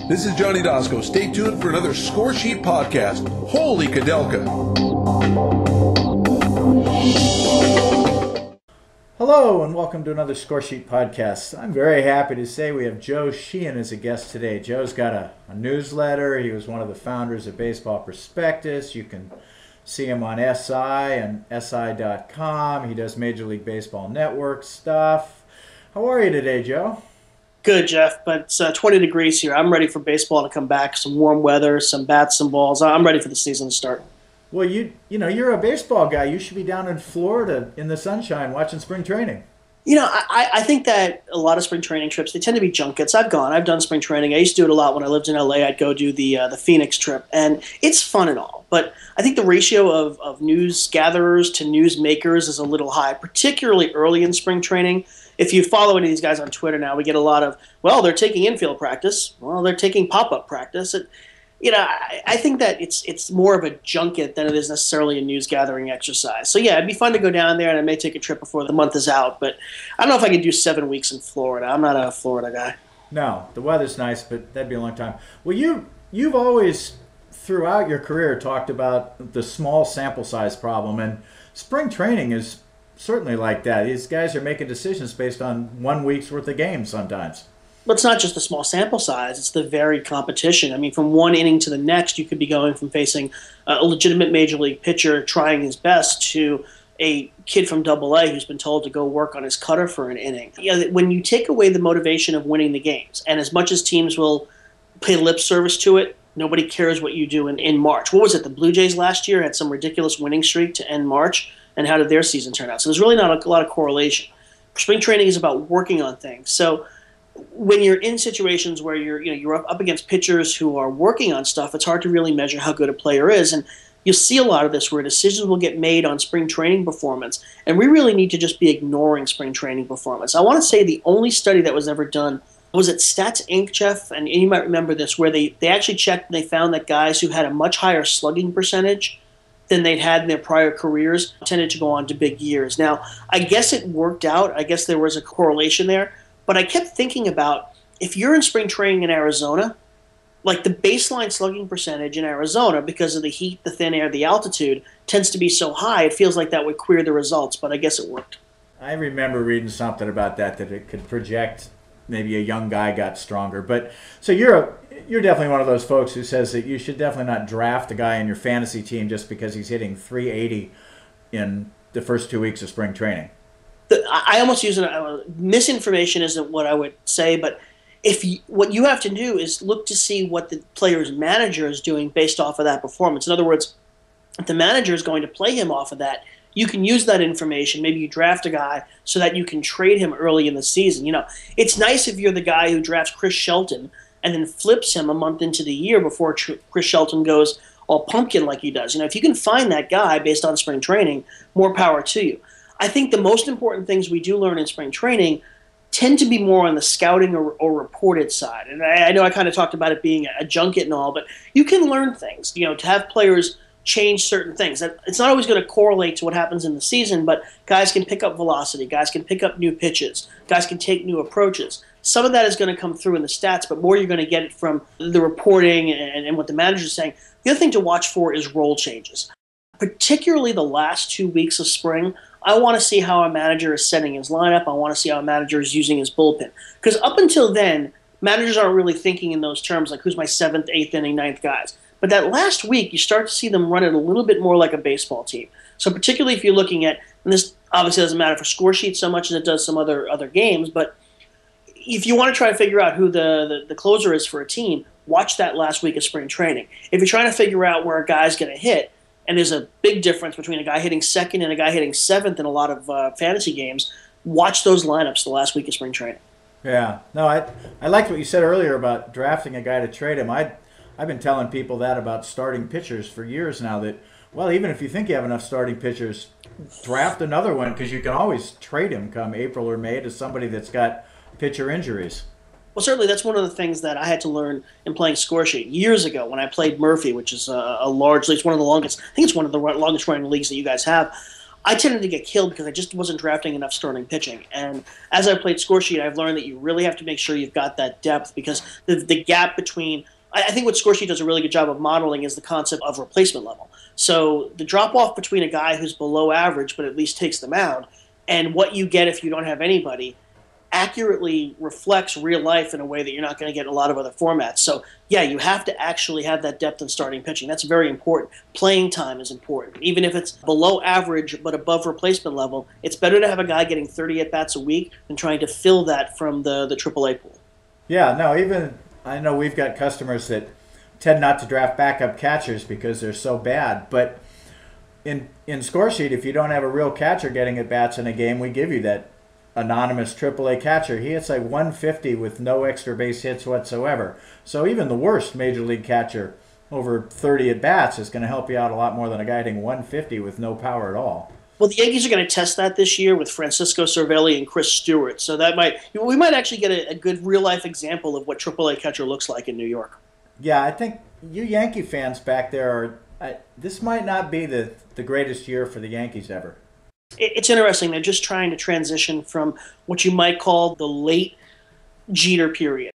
This is Johnny Dosco. Stay tuned for another Scoresheet podcast. Holy Kadelka! Hello and welcome to another Scoresheet podcast. I'm very happy to say we have Joe Sheehan as a guest today. Joe's got a newsletter. He was one of the founders of Baseball Prospectus. You can see him on SI and SI.com. He does Major League Baseball Network stuff. How are you today, Joe? Good, Jeff, but it's 20 degrees here. I'm ready for baseball to come back, some warm weather, some bats, some balls. I'm ready for the season to start. Well, you know, you're a baseball guy. You should be down in Florida in the sunshine watching spring training. You know, I think that a lot of spring training trips, they tend to be junkets. I've done spring training. I used to do it a lot when I lived in LA. I'd go do the Phoenix trip, and it's fun and all. But I think the ratio of news gatherers to news makers is a little high, particularly early in spring training. If you follow any of these guys on Twitter now, we get a lot of, well, they're taking infield practice. Well, they're taking pop-up practice. I think that it's more of a junket than it is necessarily a news gathering exercise. So, yeah, it'd be fun to go down there, and I may take a trip before the month is out. But I don't know if I could do 7 weeks in Florida. I'm not a Florida guy. No, the weather's nice, but that'd be a long time. Well, you've always, throughout your career, talked about the small sample size problem, and spring training is certainly like that. These guys are making decisions based on 1 week's worth of games sometimes. But it's not just the small sample size, it's the varied competition. I mean, from one inning to the next, you could be going from facing a legitimate major league pitcher trying his best to a kid from AA who's been told to go work on his cutter for an inning. When you take away the motivation of winning the games, and as much as teams will pay lip service to it, nobody cares what you do in March. What was it? The Blue Jays last year had some ridiculous winning streak to end March. And how did their season turn out? So there's really not a lot of correlation. Spring training is about working on things. So when you're in situations where you're up against pitchers who are working on stuff, it's hard to really measure how good a player is. And you'll see a lot of this where decisions will get made on spring training performance. And we really need to just be ignoring spring training performance. I want to say the only study that was ever done was at Stats Inc., Jeff, and you might remember this, where they actually checked and they found that guys who had a much higher slugging percentage than they'd had in their prior careers tended to go on to big years. Now, I guess it worked out. I guess there was a correlation there. But I kept thinking about, if you're in spring training in Arizona, like the baseline slugging percentage in Arizona, because of the heat, the thin air, the altitude, tends to be so high, it feels like that would queer the results. But I guess it worked. I remember reading something about that it could project maybe a young guy got stronger. But so you're definitely one of those folks who says that you should definitely not draft a guy in your fantasy team just because he's hitting 380 in the first 2 weeks of spring training. I almost use misinformation isn't what I would say, but what you have to do is look to see what the player's manager is doing based off of that performance. In other words, if the manager is going to play him off of that, you can use that information. Maybe you draft a guy so that you can trade him early in the season. You know, it's nice if you're the guy who drafts Chris Shelton and then flips him a month into the year before Chris Shelton goes all pumpkin like he does. You know, if you can find that guy based on spring training, more power to you. I think the most important things we do learn in spring training tend to be more on the scouting or reported side. And I know I kind of talked about it being a junket and all, but you can learn things, you know, to have players change certain things. It's not always going to correlate to what happens in the season, but guys can pick up velocity, guys can pick up new pitches, guys can take new approaches. Some of that is going to come through in the stats, but more you're going to get it from the reporting and what the manager is saying. The other thing to watch for is role changes. Particularly the last 2 weeks of spring, I want to see how a manager is setting his lineup. I want to see how a manager is using his bullpen. Because up until then, managers aren't really thinking in those terms, like who's my 7th, 8th inning, 9th guys. But that last week, you start to see them run it a little bit more like a baseball team. So particularly if you're looking at, and this obviously doesn't matter for Scoresheet so much as it does some other games, but if you want to try to figure out who the closer is for a team, watch that last week of spring training. If you're trying to figure out where a guy's going to hit, and there's a big difference between a guy hitting second and a guy hitting 7th in a lot of fantasy games, watch those lineups the last week of spring training. Yeah. No, I liked what you said earlier about drafting a guy to trade him. I've been telling people that about starting pitchers for years now, that, well, even if you think you have enough starting pitchers, draft another one, because you can always trade him come April or May to somebody that's got pitcher injuries. Well, certainly that's one of the things that I had to learn in playing Scoresheet years ago when I played Murphy, which is a large league. It's one of the longest. I think it's one of the longest running leagues that you guys have. I tended to get killed because I just wasn't drafting enough starting pitching. And as I played Scoresheet, I've learned that you really have to make sure you've got that depth, because the gap between – I think what Scoresheet does a really good job of modeling is the concept of replacement level. So the drop-off between a guy who's below average but at least takes the mound and what you get if you don't have anybody accurately reflects real life in a way that you're not going to get in a lot of other formats. So, yeah, you have to actually have that depth in starting pitching. That's very important. Playing time is important. Even if it's below average but above replacement level, it's better to have a guy getting 30 at-bats a week than trying to fill that from the AAA pool. Yeah, no, even I know we've got customers that tend not to draft backup catchers because they're so bad, but in Scoresheet, if you don't have a real catcher getting at-bats in a game, we give you that anonymous AAA catcher. He hits like 150 with no extra base hits whatsoever. So even the worst major league catcher over 30 at-bats is going to help you out a lot more than a guy hitting 150 with no power at all. Well, the Yankees are going to test that this year with Francisco Cervelli and Chris Stewart. So we might actually get a good real-life example of what AAA catcher looks like in New York. Yeah, I think you Yankee fans back there this might not be the greatest year for the Yankees ever. It's interesting. They're just trying to transition from what you might call the late Jeter period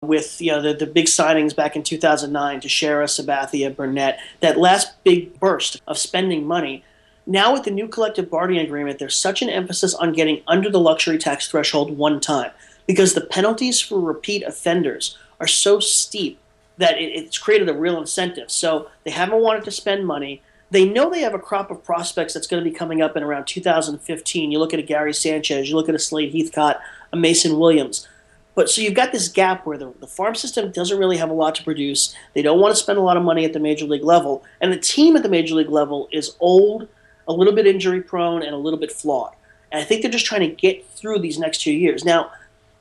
with the big signings back in 2009, Teixeira, Sabathia, Burnett, that last big burst of spending money. Now with the new collective bargaining agreement, there's such an emphasis on getting under the luxury tax threshold one time because the penalties for repeat offenders are so steep that it's created a real incentive. So they haven't wanted to spend money. They know they have a crop of prospects that's going to be coming up in around 2015. You look at a Gary Sanchez, you look at a Slade Heathcott, a Mason Williams. But so you've got this gap where the farm system doesn't really have a lot to produce. They don't want to spend a lot of money at the major league level. And the team at the major league level is old, a little bit injury prone, and a little bit flawed. And I think they're just trying to get through these next 2 years. Now,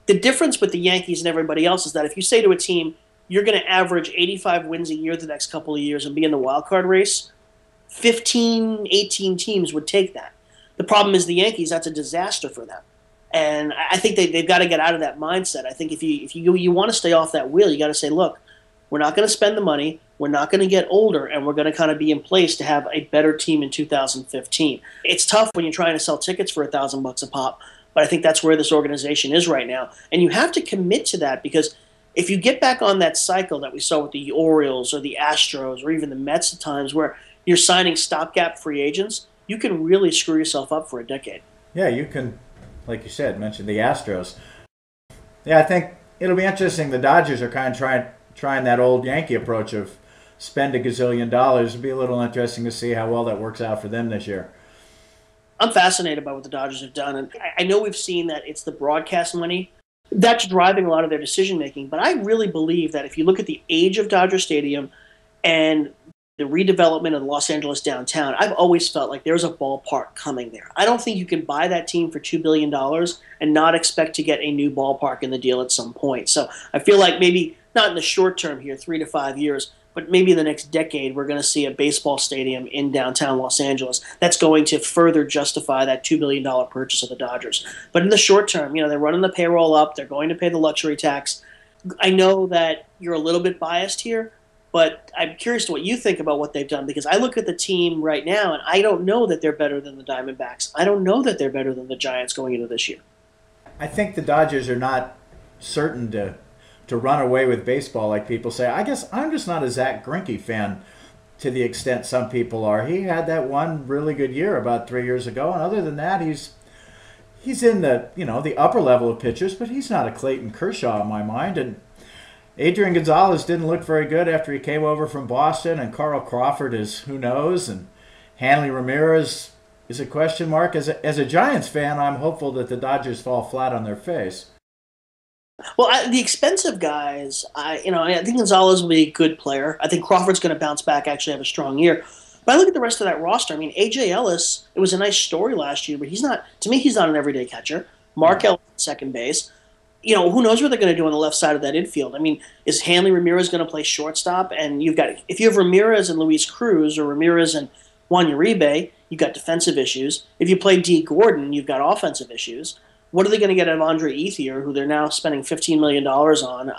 the difference with the Yankees and everybody else is that if you say to a team, you're going to average 85 wins a year the next couple of years and be in the wild card race, 15, 18 teams would take that. The problem is the Yankees, that's a disaster for them. And I think they've got to get out of that mindset. I think if you want to stay off that wheel, you got to say, look, we're not going to spend the money, we're not going to get older, and we're going to kind of be in place to have a better team in 2015. It's tough when you're trying to sell tickets for $1,000 a pop, but I think that's where this organization is right now. And you have to commit to that because if you get back on that cycle that we saw with the Orioles or the Astros or even the Mets at times where you're signing stopgap free agents, you can really screw yourself up for a decade. Yeah, you can, like you said, mention the Astros. Yeah, I think it'll be interesting. The Dodgers are kind of trying that old Yankee approach of spend $1 gazillion. It'll be a little interesting to see how well that works out for them this year. I'm fascinated by what the Dodgers have done. And I know we've seen that it's the broadcast money that's driving a lot of their decision-making. But I really believe that if you look at the age of Dodger Stadium and the redevelopment of Los Angeles downtown, I've always felt like there's a ballpark coming there. I don't think you can buy that team for $2 billion and not expect to get a new ballpark in the deal at some point. So I feel like maybe not in the short term here, 3 to 5 years, but maybe in the next decade we're going to see a baseball stadium in downtown Los Angeles that's going to further justify that $2 billion purchase of the Dodgers. But in the short term, they're running the payroll up. They're going to pay the luxury tax. I know that you're a little bit biased here, but I'm curious to what you think about what they've done because I look at the team right now and I don't know that they're better than the Diamondbacks. I don't know that they're better than the Giants going into this year. I think the Dodgers are not certain to run away with baseball like people say. I guess I'm just not a Zach Greinke fan to the extent some people are. He had that one really good year about 3 years ago, and other than that, he's in the upper level of pitchers, but he's not a Clayton Kershaw in my mind. And Adrian Gonzalez didn't look very good after he came over from Boston, and Carl Crawford is who knows, and Hanley Ramirez is a question mark. As a Giants fan, I'm hopeful that the Dodgers fall flat on their face. Well, the expensive guys, I think Gonzalez will be a good player. I think Crawford's going to bounce back, actually have a strong year. But I look at the rest of that roster. I mean, A.J. Ellis, it was a nice story last year, but he's not an everyday catcher. Mark Ellis at second base. Who knows what they're going to do on the left side of that infield. I mean, is Hanley Ramirez going to play shortstop? And if you have Ramirez and Luis Cruz or Ramirez and Juan Uribe, you've got defensive issues. If you play D. Gordon, you've got offensive issues. What are they going to get out of Andre Ethier, who they're now spending $15 million on?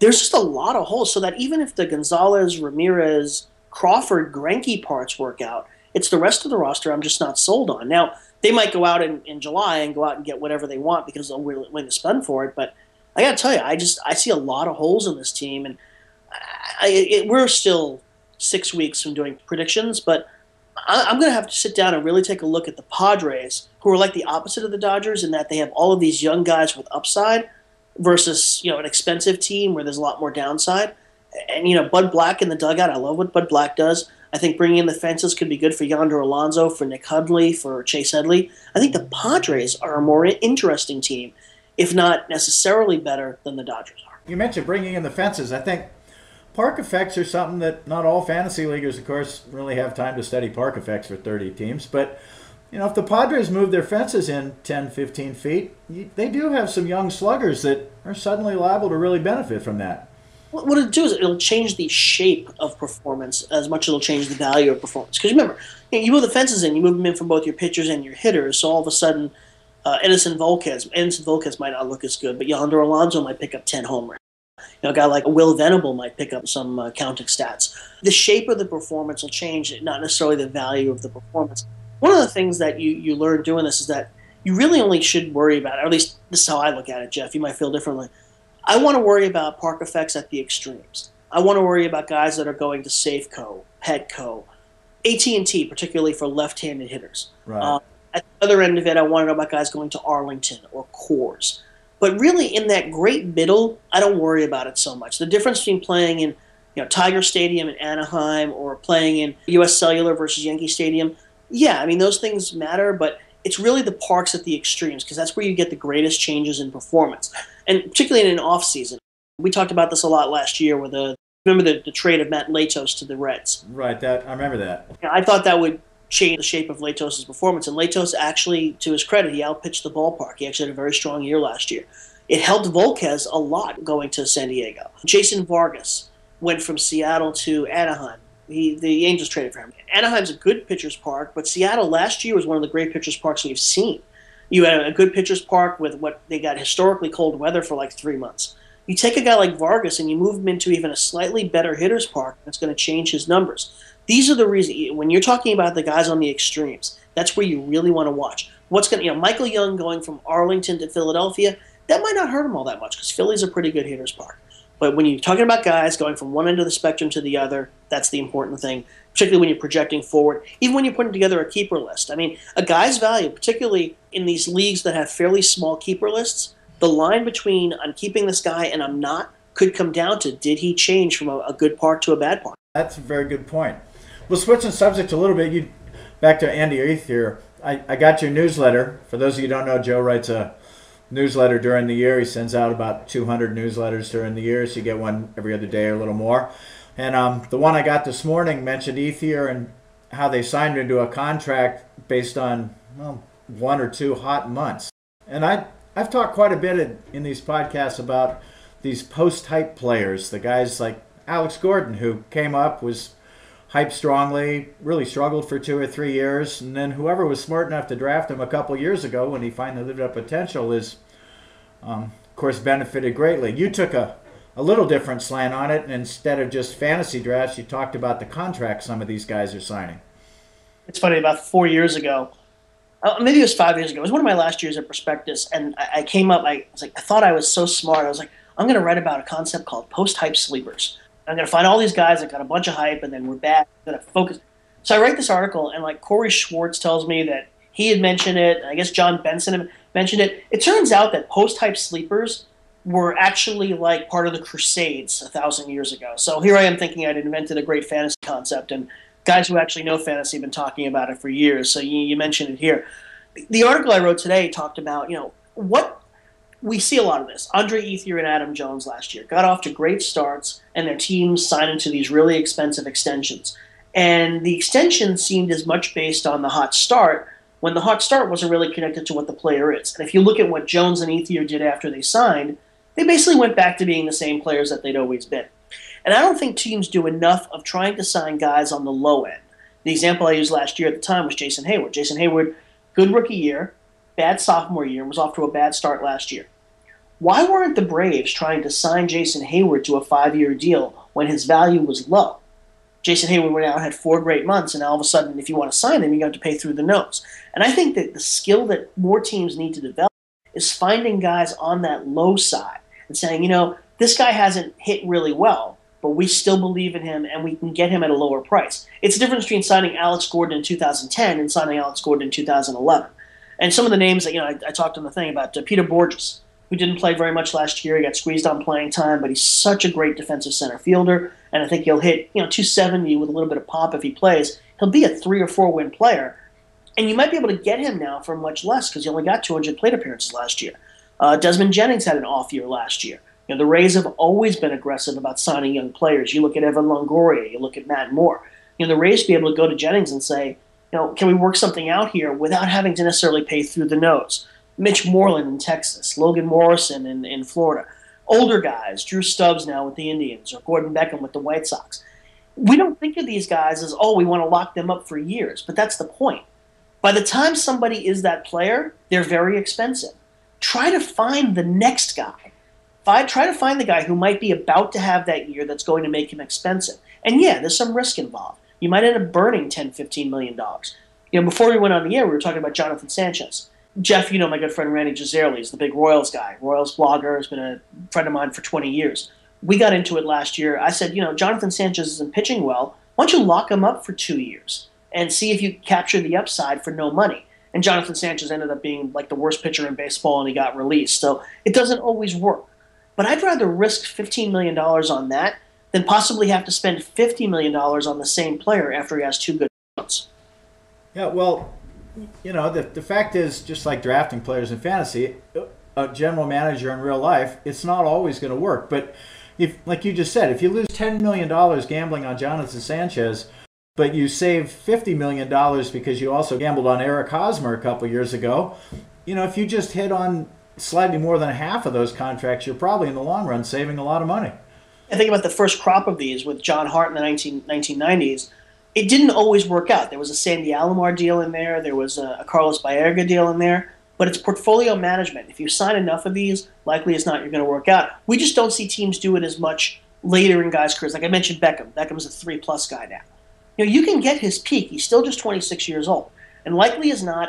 There's just a lot of holes, so that even if the Gonzalez, Ramirez, Crawford, Greinke parts work out, It's the rest of the roster I'm just not sold on. Now, they might go out in July and go out and get whatever they want because they're willing to spend for it. But I got to tell you, I see a lot of holes in this team. And we're still 6 weeks from doing predictions, but I'm going to have to sit down and really take a look at the Padres, who are like the opposite of the Dodgers in that they have all of these young guys with upside versus, an expensive team where there's a lot more downside. And, Bud Black in the dugout, I love what Bud Black does. I think bringing in the fences could be good for Yonder Alonso, for Nick Hudley, for Chase Headley. I think the Padres are a more interesting team, if not necessarily better than the Dodgers are. You mentioned bringing in the fences. I think park effects are something that not all fantasy leaguers, of course, really have time to study park effects for 30 teams. But, if the Padres move their fences in 10, 15 feet, they do have some young sluggers that are suddenly liable to really benefit from that. What it'll do is it'll change the shape of performance as much as it'll change the value of performance. Because remember, you move the fences in, you move them in from both your pitchers and your hitters, so all of a sudden Edinson Volquez might not look as good, but Yonder Alonso might pick up 10 home runs. A guy like Will Venable might pick up some counting stats. The shape of the performance will change, not necessarily the value of the performance. One of the things that you learn doing this is that you really only should worry about, or at least this is how I look at it, Jeff. You might feel differently. I want to worry about park effects at the extremes. I want to worry about guys that are going to Safeco, Petco, AT&T, particularly for left-handed hitters. Right. At the other end of it, I want to know about guys going to Arlington or Coors. But really, in that great middle, I don't worry about it so much. The difference between playing in Tiger Stadium in Anaheim or playing in U.S. Cellular versus Yankee Stadium, those things matter, but it's really the parks at the extremes because that's where you get the greatest changes in performance. And particularly in an off-season. We talked about this a lot last year with remember the trade of Matt Latos to the Reds. Right, I remember that. I thought that would change the shape of Latos' performance. And Latos actually, to his credit, he outpitched the ballpark. He actually had a very strong year last year. It helped Volquez a lot going to San Diego. Jason Vargas went from Seattle to Anaheim. The Angels traded for him. Anaheim's a good pitcher's park, but Seattle last year was one of the great pitcher's parks we've seen. You had a good pitcher's park with what they got historically cold weather for like 3 months. You take a guy like Vargas and you move him into even a slightly better hitter's park, that's going to change his numbers. These are the reasons, when you're talking about the guys on the extremes, that's where you really want to watch. Michael Young going from Arlington to Philadelphia, that might not hurt him all that much because Philly's a pretty good hitter's park. But when you're talking about guys going from one end of the spectrum to the other, that's the important thing, particularly when you're projecting forward, even when you're putting together a keeper list. A guy's value, particularly in these leagues that have fairly small keeper lists, the line between I'm keeping this guy and I'm not could come down to did he change from a good park to a bad park. That's a very good point. Well, switching subject a little bit, back to Andy Eath here. I got your newsletter. For those of you who don't know, Joe writes a newsletter during the year. He sends out about 200 newsletters during the year, so you get one every other day or a little more. And the one I got this morning mentioned Ethier and how they signed him to a contract based on 1 or 2 hot months. And I've talked quite a bit in these podcasts about these post-hype players, the guys like Alex Gordon, who came up, was hyped strongly, really struggled for 2 or 3 years, and then whoever was smart enough to draft him a couple years ago when he finally lived up potential is, of course, benefited greatly. You took a little different slant on it, and instead of just fantasy drafts, you talked about the contracts some of these guys are signing. It's funny, about 4 years ago, maybe it was 5 years ago, it was one of my last years at Prospectus, and I came up, I thought I was so smart, I was like, I'm going to write about a concept called post-hype sleepers. I'm going to find all these guys that got a bunch of hype and then we're bad. I'm going to focus. So I write this article, and Corey Schwartz tells me that he had mentioned it. I guess John Benson had mentioned it. It turns out that post-hype sleepers were actually part of the Crusades 1,000 years ago. So here I am thinking I'd invented a great fantasy concept, and guys who actually know fantasy have been talking about it for years. So you mentioned it here. The article I wrote today talked about, what we see a lot of this. Andre Ethier and Adam Jones last year got off to great starts, and their teams signed into these really expensive extensions. And the extension seemed as much based on the hot start, when the hot start wasn't really connected to what the player is. And if you look at what Jones and Ethier did after they signed, they basically went back to being the same players that they'd always been. And I don't think teams do enough of trying to sign guys on the low end. The example I used last year at the time was Jason Hayward. Jason Hayward, good rookie year, bad sophomore year, was off to a bad start last year. Why weren't the Braves trying to sign Jason Hayward to a 5-year deal when his value was low? Jason Hayward went out and had 4 great months, and all of a sudden, if you want to sign him, you have to pay through the nose. And I think that the skill that more teams need to develop is finding guys on that low side and saying, this guy hasn't hit really well, but we still believe in him and we can get him at a lower price. It's the difference between signing Alex Gordon in 2010 and signing Alex Gordon in 2011. And some of the names that, I talked on the thing about Peter Borges, who didn't play very much last year. He got squeezed on playing time, but he's such a great defensive center fielder, and I think he'll hit 270 with a little bit of pop if he plays. He'll be a 3 or 4 win player, and you might be able to get him now for much less because he only got 200 plate appearances last year. Desmond Jennings had an off year last year. The Rays have always been aggressive about signing young players. You look at Evan Longoria, you look at Matt Moore. The Rays be able to go to Jennings and say, can we work something out here without having to necessarily pay through the nose? Mitch Moreland in Texas, Logan Morrison in Florida. Older guys, Drew Stubbs now with the Indians, or Gordon Beckham with the White Sox. We don't think of these guys as, we want to lock them up for years, but that's the point. By the time somebody is that player, they're very expensive. Try to find the next guy. Try to find the guy who might be about to have that year that's going to make him expensive. And yeah, there's some risk involved. You might end up burning $10, $15 million. Before we went on the air, we were talking about Jonathan Sanchez. Jeff, my good friend Randy Gisarelli is the big Royals guy. Royals blogger, has been a friend of mine for 20 years. We got into it last year. I said, Jonathan Sanchez isn't pitching well. Why don't you lock him up for 2 years and see if you capture the upside for no money? And Jonathan Sanchez ended up being like the worst pitcher in baseball, and he got released. So it doesn't always work. But I'd rather risk $15 million on that than possibly have to spend $50 million on the same player after he has 2 good months. Yeah, well, the fact is, just like drafting players in fantasy, a general manager in real life, it's not always going to work. But if, like you just said, if you lose $10 million gambling on Jonathan Sanchez, but you save $50 million because you also gambled on Eric Hosmer a couple years ago, if you just hit on slightly more than half of those contracts, you're probably in the long run saving a lot of money. I think about the first crop of these with John Hart in the 1990s. It didn't always work out. There was a Sandy Alomar deal in there. There was a Carlos Baerga deal in there. But it's portfolio management. If you sign enough of these, likely as not, you're going to work out. We just don't see teams do it as much later in guys' careers. Like I mentioned Beckham. Beckham's a 3+ guy now. You can get his peak. He's still just 26 years old. And likely as not,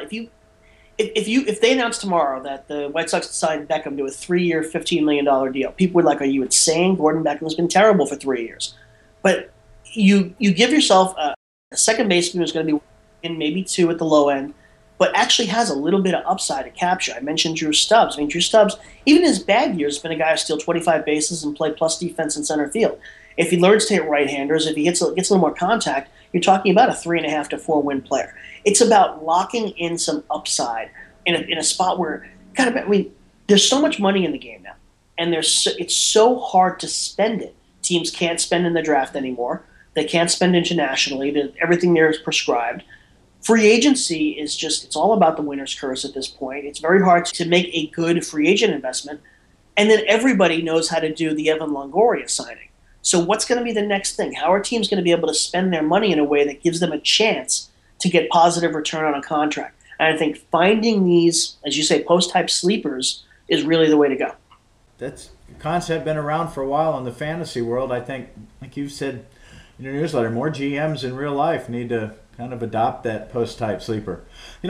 if they announce tomorrow that the White Sox signed Beckham to a 3-year, $15 million deal, people would like, are you insane? Gordon Beckham's been terrible for 3 years. But you give yourself a second baseman who's going to be in maybe 2 at the low end, but actually has a little bit of upside to capture. I mentioned Drew Stubbs. Drew Stubbs, even in his bad years, has been a guy who steals 25 bases and play plus defense in center field. If he learns to hit right-handers, if he gets a little more contact, you're talking about a 3.5 to 4 win player. It's about locking in some upside in a spot where, there's so much money in the game now, and it's so hard to spend it. Teams can't spend in the draft anymore. They can't spend internationally. Everything there is prescribed. Free agency is it's all about the winner's curse at this point. It's very hard to make a good free agent investment. And then everybody knows how to do the Evan Longoria signing. So what's going to be the next thing? How are teams going to be able to spend their money in a way that gives them a chance to get positive return on a contract? And I think finding these, as you say, post-type sleepers is really the way to go. That's a concept been around for a while in the fantasy world. I think, like you've said in your newsletter, more GMs in real life need to kind of adopt that post-type sleeper.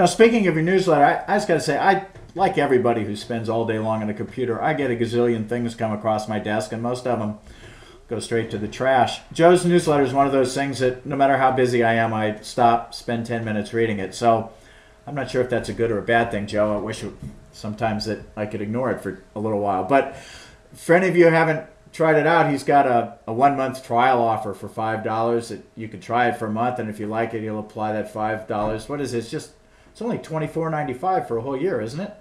Speaking of your newsletter, I just got to say, I like everybody who spends all day long on a computer. I get a gazillion things come across my desk, and most of them go straight to the trash. Joe's newsletter is one of those things that no matter how busy I am, I stop, spend 10 minutes reading it. So I'm not sure if that's a good or a bad thing, Joe. I wish sometimes that I could ignore it for a little while. But for any of you who haven't tried it out, he's got a 1-month trial offer for $5 that you can try it for a month, and if you like it, he'll apply that $5. What is it? It's only $24.95 for a whole year, isn't it?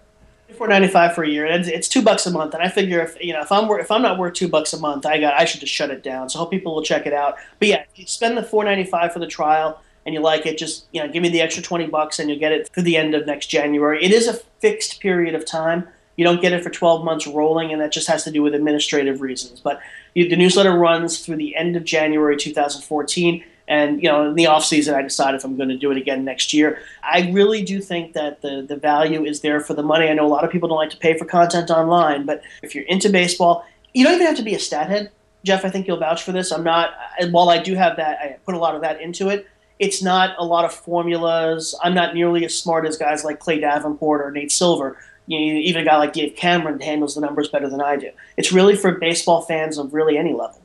$4.95 for a year. It's $2 a month, and I figure if I'm not worth $2 a month, I should just shut it down. So I hope people will check it out. But yeah, if you spend the $4.95 for the trial and you like it, just give me the extra $20 and you'll get it through the end of next January. It is a fixed period of time. You don't get it for 12 months rolling, and that just has to do with administrative reasons. But the newsletter runs through the end of January 2014. And, in the off season, I decide if I'm going to do it again next year. I really do think that the value is there for the money. I know a lot of people don't like to pay for content online, but if you're into baseball, you don't even have to be a stat head. Jeff, I think you'll vouch for this. I'm not, while I do have that, I put a lot of that into it. It's not a lot of formulas. I'm not nearly as smart as guys like Clay Davenport or Nate Silver. Even a guy like Dave Cameron handles the numbers better than I do. It's really for baseball fans of really any level.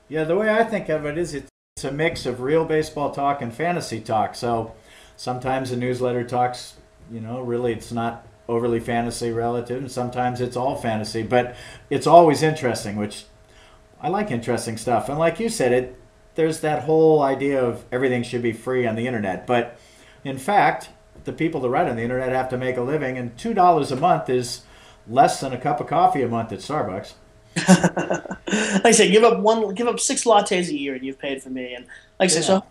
Yeah, the way I think of it is it's a mix of real baseball talk and fantasy talk. So sometimes the newsletter talks, really it's not overly fantasy relative, and sometimes it's all fantasy, but it's always interesting, which I like interesting stuff. And like you said, there's that whole idea of everything should be free on the internet. But in fact, the people that write on the internet have to make a living, and $2 a month is less than a cup of coffee a month at Starbucks. Like I said, give up 6 lattes a year and you've paid for me. And like I said, so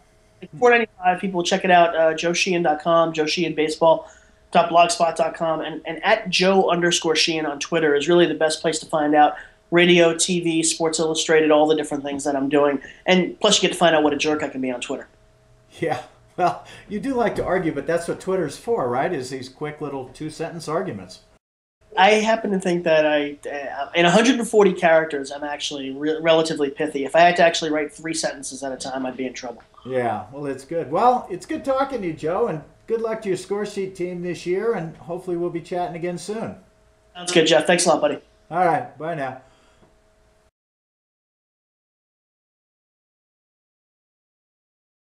$4.95, people check it out, joesheehan.com, joesheehanbaseball.blogspot.com, and at Joe_Sheehan on Twitter is really the best place to find out radio, TV, Sports Illustrated, all the different things that I'm doing. And plus you get to find out what a jerk I can be on Twitter. Yeah, well, you do like to argue, but that's what Twitter's for, right? Is these quick little 2-sentence arguments. I happen to think that in 140 characters, I'm actually relatively pithy. If I had to actually write 3 sentences at a time, I'd be in trouble. Yeah, well, it's good. Well, it's good talking to you, Joe, and good luck to your Scoresheet team this year, and hopefully we'll be chatting again soon. Sounds good, Jeff. Thanks a lot, buddy. All right, bye now.